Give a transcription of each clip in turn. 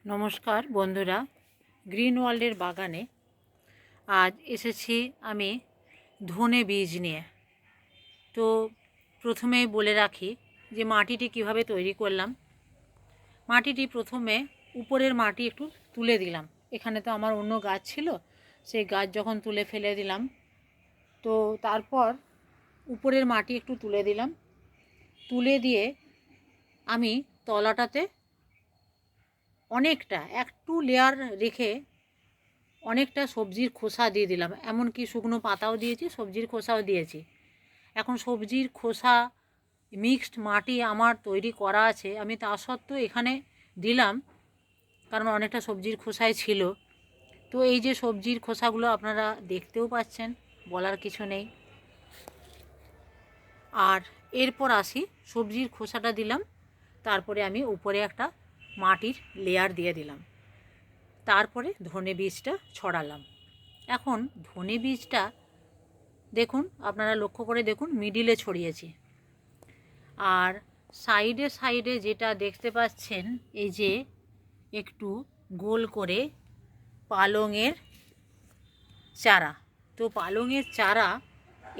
নমস্কার বন্ধুরা, গ্রিন ওয়ার্ল্ডের বাগানে আজ এসেছি আমি ধনে বীজ নিয়ে। তো প্রথমেই বলে রাখি যে মাটিটি কিভাবে তৈরি করলাম। মাটিটি প্রথমে উপরের মাটি একটু তুলে দিলাম। এখানে তো আমার অন্য গাছ ছিল, সেই গাছ যখন তুলে ফেলে দিলাম, তো তারপর উপরের মাটি একটু তুলে দিলাম। তুলে দিয়ে আমি তলাটাতে অনেকটা একটু লেয়ার রেখে অনেকটা সবজির খোসা দিয়ে দিলাম, এমনকি শুকনো পাতাও দিয়েছি, সবজির খোসাও দিয়েছি। এখন সবজির খোসা মিক্সড মাটি আমার তৈরি করা আছে, আমি তা সত্ত্বেও এখানে দিলাম, কারণ অনেকটা সবজির খোসাই ছিল। তো এই যে সবজির খোসাগুলো আপনারা দেখতেও পাচ্ছেন, বলার কিছু নেই। আর এরপর আসি, সবজির খোসাটা দিলাম, তারপরে আমি উপরে একটা মাটির লেয়ার দিয়ে দিলাম, তারপরে ধনে বীজটা ছড়ালাম। এখন ধনে বীজটা দেখুন, আপনারা লক্ষ্য করে দেখুন, মিডিলে ছড়িয়েছি। আর সাইডে সাইডে যেটা দেখতে পাচ্ছেন, এই যে একটু গোল করে পালংয়ের চারা, তো পালংয়ের চারা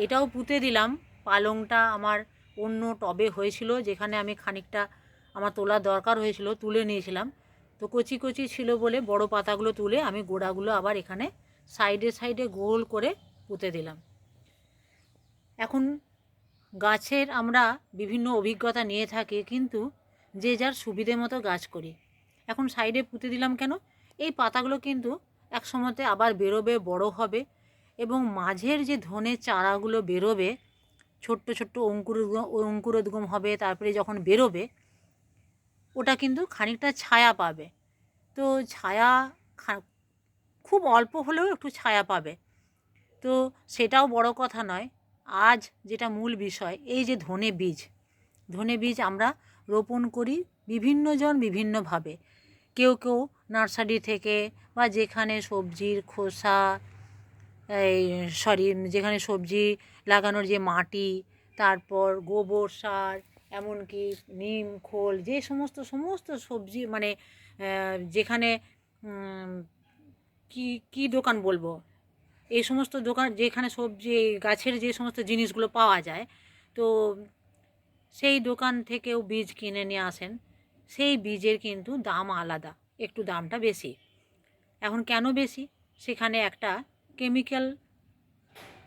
এটাও পুঁতে দিলাম। পালংটা আমার অন্য টবে হয়েছিল, যেখানে আমি খানিকটা আমার তোলার দরকার হয়েছিল, তুলে নিয়েছিলাম। তো কচি কচি ছিল বলে বড় পাতাগুলো তুলে আমি গোড়াগুলো আবার এখানে সাইডে সাইডে গোল করে পুঁতে দিলাম। এখন গাছের আমরা বিভিন্ন অভিজ্ঞতা নিয়ে থাকি, কিন্তু যে যার সুবিধে মতো গাছ করি। এখন সাইডে পুঁতে দিলাম কেন, এই পাতাগুলো কিন্তু এক সময়তে আবার বেরোবে, বড় হবে, এবং মাঝের যে ধনে চারাগুলো বেরোবে, ছোট্ট ছোট্ট অঙ্কুরোদ্গম হবে, তারপরে যখন বেরোবে ওটা কিন্তু খানিকটা ছায়া পাবে। তো ছায়া খুব অল্প হলেও একটু ছায়া পাবে। তো সেটাও বড় কথা নয়, আজ যেটা মূল বিষয়, এই যে ধনে বীজ আমরা রোপণ করি বিভিন্নজন বিভিন্নভাবে। কেউ কেউ নার্সারি থেকে, বা যেখানে সবজির খোসা যেখানে সবজি লাগানোর যে মাটি, তারপর গোবর সার, এমনকি নিম খোল, যে সমস্ত সবজি মানে যেখানে কি দোকান বলবো, এই সমস্ত দোকান যেখানে সবজি গাছের যে সমস্ত জিনিসগুলো পাওয়া যায়, তো সেই দোকান থেকেও বীজ কিনে নিয়ে আসেন। সেই বীজের কিন্তু দাম আলাদা, একটু দামটা বেশি। এখন কেন বেশি, সেখানে একটা কেমিক্যাল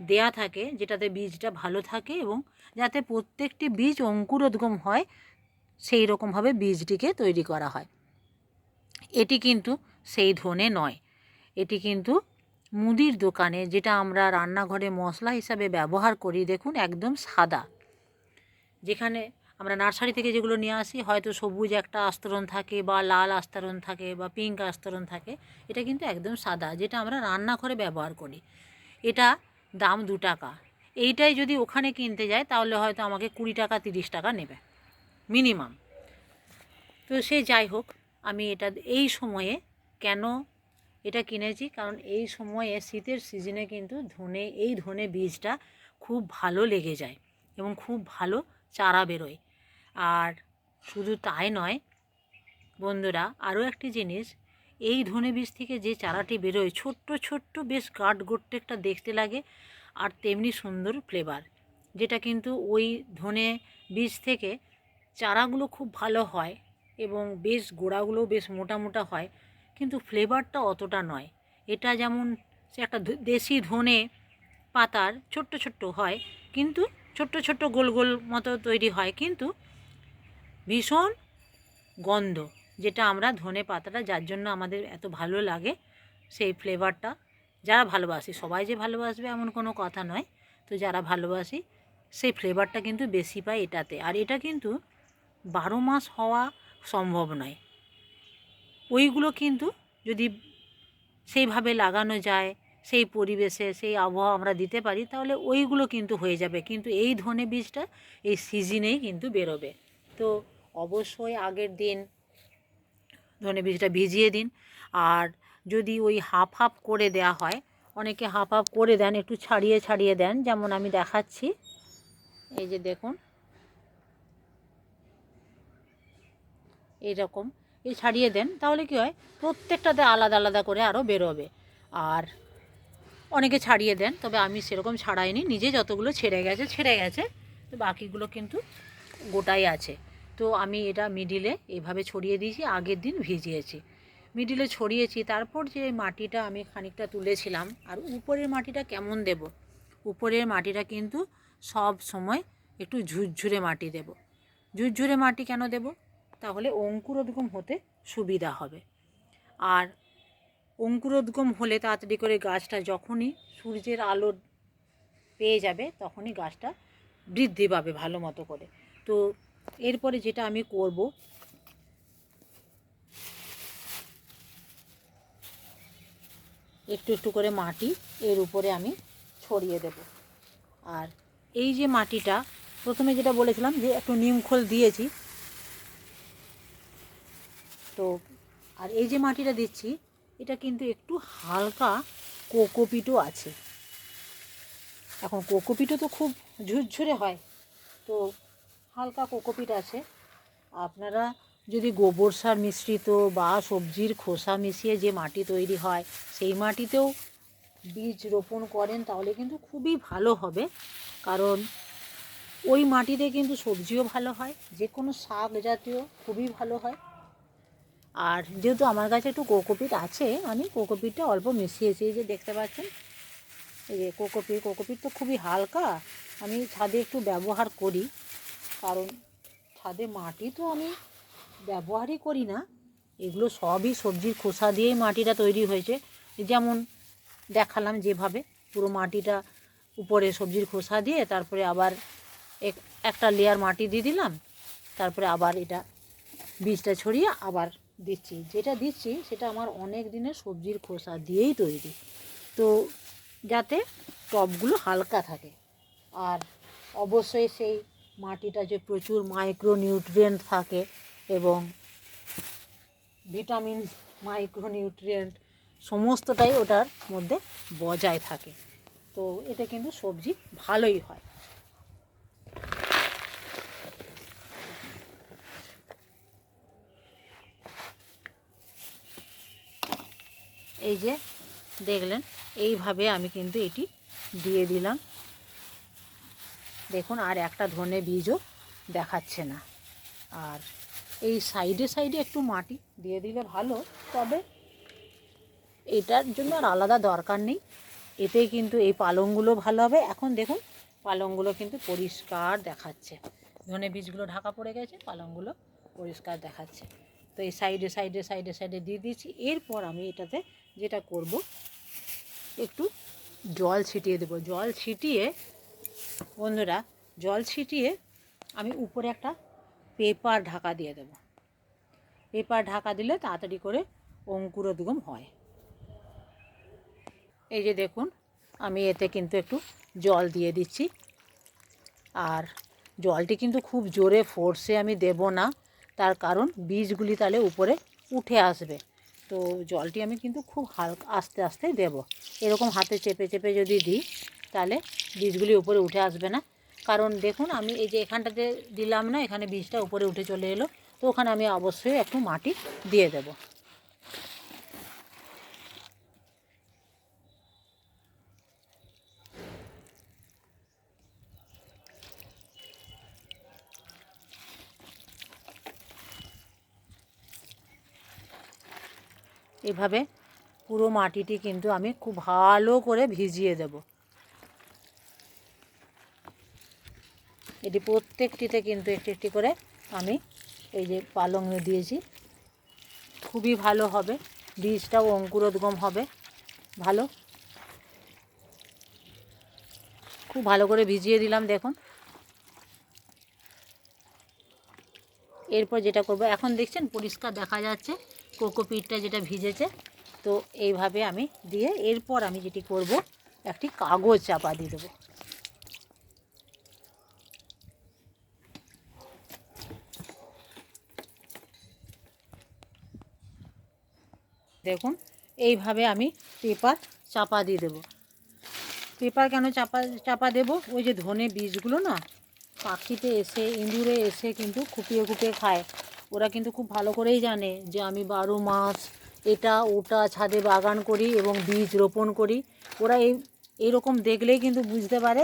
দেয়া থাকে যেটাতে বীজটা ভালো থাকে, এবং যাতে প্রত্যেকটি বীজ অঙ্কুরোদ্গম হয় সেই রকমভাবে বীজটিকে তৈরি করা হয়। এটি কিন্তু সেই ধনে নয়, এটি কিন্তু মুদির দোকানে যেটা আমরা রান্নাঘরে মশলা হিসাবে ব্যবহার করি, দেখুন একদম সাদা। যেখানে আমরা নার্সারি থেকে যেগুলো নিয়ে আসি, হয়তো সবুজ একটা আস্তরণ থাকে, বা লাল আস্তরণ থাকে, বা পিঙ্ক আস্তরণ থাকে, এটা কিন্তু একদম সাদা, যেটা আমরা রান্নাঘরে ব্যবহার করি। এটা দাম 2 টাকা। এইটাই যদি ওখানে কিনতে যাই তাহলে হয়তো আমাকে 20 টাকা 30 টাকা নেবে মিনিমাম। তো সে যাই হোক, আমি এটা এই সময়ে কেন এটা কিনেছি, কারণ এই সময়ে শীতের সিজনে কিন্তু এই ধনে বীজটা খুব ভালো লেগে যায় এবং খুব ভালো চারা বেরোয়। আর শুধু তাই নয় বন্ধুরা, আরও একটি জিনিস, এই ধনে বীজ থেকে যে চারাটি বেরোয়, ছোট্ট ছোট্ট বেশ গোট্টেকটা দেখতে লাগে, আর তেমনি সুন্দর ফ্লেভার, যেটা কিন্তু ওই ধনে বীজ থেকে চারাগুলো খুব ভালো হয়, এবং বেশ গোড়াগুলো বেশ মোটা মোটা হয়, কিন্তু ফ্লেভারটা অতটা নয়। এটা যেমন সে একটা দেশি ধনে পাতার ছোট্ট ছোট্ট হয়, কিন্তু ছোট্ট ছোট্ট গোল গোল মতো তৈরি হয়, কিন্তু ভীষণ গন্ধ, যেটা আমরা ধনে পাতাটা যার জন্য আমাদের এত ভালো লাগে, সেই ফ্লেভারটা যারা ভালোবাসি, সবাই যে ভালোবাসবে এমন কোনো কথা নয়, তো যারা ভালোবাসি সেই ফ্লেভারটা কিন্তু বেশি পায় এটাতে। আর এটা কিন্তু 12 মাস হওয়া সম্ভব নয়। ওইগুলো কিন্তু যদি সেইভাবে লাগানো যায়, সেই পরিবেশে সেই আবহাওয়া আমরা দিতে পারি, তাহলে ওইগুলো কিন্তু হয়ে যাবে। কিন্তু এই ধনে বীজটা এই সিজনেই কিন্তু বেরোবে। তো অবশ্যই আগের দিন ধনে বীজটা ভিজিয়ে দিন। আর যদি ওই হাফ হাফ করে দেয়া হয়, অনেকে হাফ হাফ করে দেন, একটু ছাড়িয়ে ছাড়িয়ে দেন, যেমন আমি দেখাচ্ছি, এই যে দেখুন এইরকম ছাড়িয়ে দেন, তাহলে কী হয়, প্রত্যেকটাতে আলাদা আলাদা করে আরও বেরোবে। আর অনেকে ছাড়িয়ে দেন, তবে আমি সেরকম ছাড়াইনি, নিজে যতগুলো ছেড়ে গেছে, তো বাকিগুলো কিন্তু গোটাই আছে। তো আমি এটা মিডিলে এইভাবে ছড়িয়ে দিয়েছি, আগের দিন ভিজিয়েছি, মিডিলে ছড়িয়েছি। তারপর যে মাটিটা আমি খানিকটা তুলেছিলাম, আর উপরের মাটিটা কেমন দেব, উপরের মাটিটা কিন্তু সব সময় একটু ঝুরঝুরে মাটি দেব। ঝুরঝুরে মাটি কেন দেব, তাহলে অঙ্কুরোদ্গম হতে সুবিধা হবে। আর অঙ্কুরোদ্গম হলে তাড়াতাড়ি করে গাছটা যখনই সূর্যের আলো পেয়ে যাবে, তখনই গাছটা বৃদ্ধি পাবে ভালো মতো করে। তো এরপরে যেটা আমি করব, একটু একটু করে মাটি এর উপরে আমি ছড়িয়ে দেব। আর এই যে মাটিটা প্রথমে যেটা বলেছিলাম যে একটু নিমখোল দিয়েছি, তো আর এই যে মাটিটা দিচ্ছি এটা কিন্তু একটু হালকা কোকোপিটও আছে। এখন কোকোপিটও তো খুব ঝুরঝুরে হয়, তো হালকা কোকোপিট আছে। আপনারা যদি গোবর সার মিশ্রিত বা সবজির খোসা মিশিয়ে যে মাটি তৈরি হয় সেই মাটিতেও বীজ রোপণ করেন, তাহলে কিন্তু খুবই ভালো হবে। কারণ ওই মাটিতে কিন্তু সবজিও ভালো হয়, যে কোনো শাক জাতীয় খুবই ভালো হয়। আর যেহেতু আমার কাছে একটু কোকোপিট আছে, আমি কোকোপিটটা অল্প মিশিয়েছি, এই যে দেখতে পাচ্ছেন, এই যে কোকোপিট তো খুবই হালকা, আমি ছাদে একটু ব্যবহার করি, কারণ ছাদে মাটি তো আমি ব্যবহারই করি না, এগুলো সবই সবজির খোসা দিয়েই মাটিটা তৈরি হয়েছে। যেমন দেখালাম যেভাবে, পুরো মাটিটা উপরে সবজির খোসা দিয়ে তারপরে আবার একটা লেয়ার মাটি দিয়ে দিলাম, তারপরে আবার এটা বীজটা ছড়িয়ে আবার দিচ্ছি। যেটা দিচ্ছি সেটা আমার অনেক দিনের সবজির খোসা দিয়েই তৈরি, তো যাতে টবগুলো হালকা থাকে। আর অবশ্যই সেই মাটিটা যে প্রচুর মাইক্রোনিউট্রিয়েন্ট থাকে এবং ভিটামিন, মাইক্রোনিউট্রিয়েন্ট সমস্তটাই ওটার মধ্যে বজায় থাকে, তো এতে কিন্তু সবজি ভালোই হয়। এই যে দেখলেন, এইভাবে আমি কিন্তু এটি দিয়ে দিলাম, দেখুন আর একটা ধনে বীজও দেখাচ্ছে না। আর এই সাইডে সাইডে একটু মাটি দিয়ে দিলে ভালো, তবে এটার জন্য আর আলাদা দরকার নেই, এতেই কিন্তু এই পালংগুলো ভালো হবে। এখন দেখুন পালংগুলো কিন্তু পরিষ্কার দেখাচ্ছে, ধনে বীজগুলো ঢাকা পড়ে গেছে, পালংগুলো পরিষ্কার দেখাচ্ছে। তো এই সাইডে সাইডে সাইডে সাইডে দিয়ে দিয়েছি। এরপর আমি এটাতে যেটা করব, একটু জল ছিটিয়ে দেবো। জল ছিটিয়ে বন্ধুরা, জল ছিটিয়ে আমি উপরে একটা পেপার ঢাকা দিয়ে দেব। পেপার ঢাকা দিলে তাড়াতাড়ি করে অঙ্কুরোদ্গম হয়। এই যে দেখুন, আমি এতে কিন্তু একটু জল দিয়ে দিচ্ছি, আর জলটি কিন্তু খুব জোরে ফোর্সে আমি দেব না, তার কারণ বীজগুলি তাহলে উপরে উঠে আসবে। তো জলটি আমি কিন্তু খুব হালকা আস্তে আস্তে দেব, এরকম হাতে চেপে চেপে যদি দিই তাহলে বীজগুলি উপরে উঠে আসবে না। কারণ দেখুন আমি এই যে এখানটাতে দিলাম না, এখানে বীজটা উপরে উঠে চলে এলো, তো ওখানে আমি অবশ্যই একটু মাটি দিয়ে দেব। এভাবে পুরো মাটিটি কিন্তু আমি খুব ভালো করে ভিজিয়ে দেব। এটি প্রত্যেকটিতে কিন্তু একটি একটি করে আমি এই যে পালং দিয়েছি, খুবই ভালো হবে, বীজটাও অঙ্কুরোদ্গম হবে ভালো। খুব ভালো করে ভিজিয়ে দিলাম দেখুন। এরপর যেটা করব, এখন দেখছেন পরিষ্কার দেখা যাচ্ছে কোকোপিটটা যেটা ভিজেছে, তো এইভাবে আমি দিয়ে এরপর আমি যেটি করব, একটি কাগজ চাপা দিয়ে দেবো। দেখুন এইভাবে আমি পেপার চাপা দিয়ে দেবো। পেপার কেন চাপা দেব, ওই যে ধনে বীজগুলো না পাখিতে এসে, ইঁদুরে এসে কিন্তু খুপিয়ে খুপিয়ে খায়, ওরা কিন্তু খুব ভালো করেই জানে যে আমি 12 মাস এটা ওটা ছাদে বাগান করি এবং বীজ রোপণ করি। ওরা এইরকম দেখলেই কিন্তু বুঝতে পারে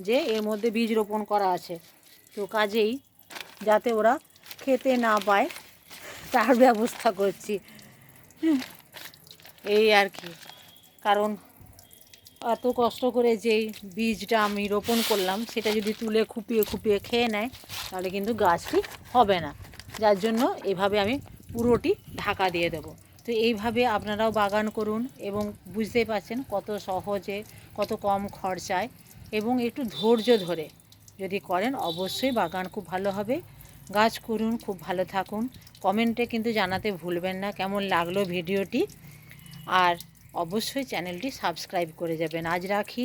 যে এর মধ্যে বীজ রোপণ করা আছে। তো কাজেই যাতে ওরা খেতে না পায় তার ব্যবস্থা করছি, এই আর কি। কারণ এত কষ্ট করে যেই বীজটা আমি রোপণ করলাম সেটা যদি তুলে খুপিয়ে খুপিয়ে খেয়ে নেয় তাহলে কিন্তু গাছটি হবে না। যার জন্য এভাবে আমি পুরোটি ঢাকা দিয়ে দেব। তো এইভাবে আপনারাও বাগান করুন এবং বুঝতেই পারছেন কত সহজে, কত কম খরচায় এবং একটু ধৈর্য ধরে যদি করেন অবশ্যই বাগান খুব ভালো হবে। গাছ করুন, খুব ভালো থাকুন। কমেন্টে কিন্তু জানাতে ভুলবেন না কেমন লাগলো ভিডিওটি, আর অবশ্যই চ্যানেলটি সাবস্ক্রাইব করে যাবেন। আজ রাখি।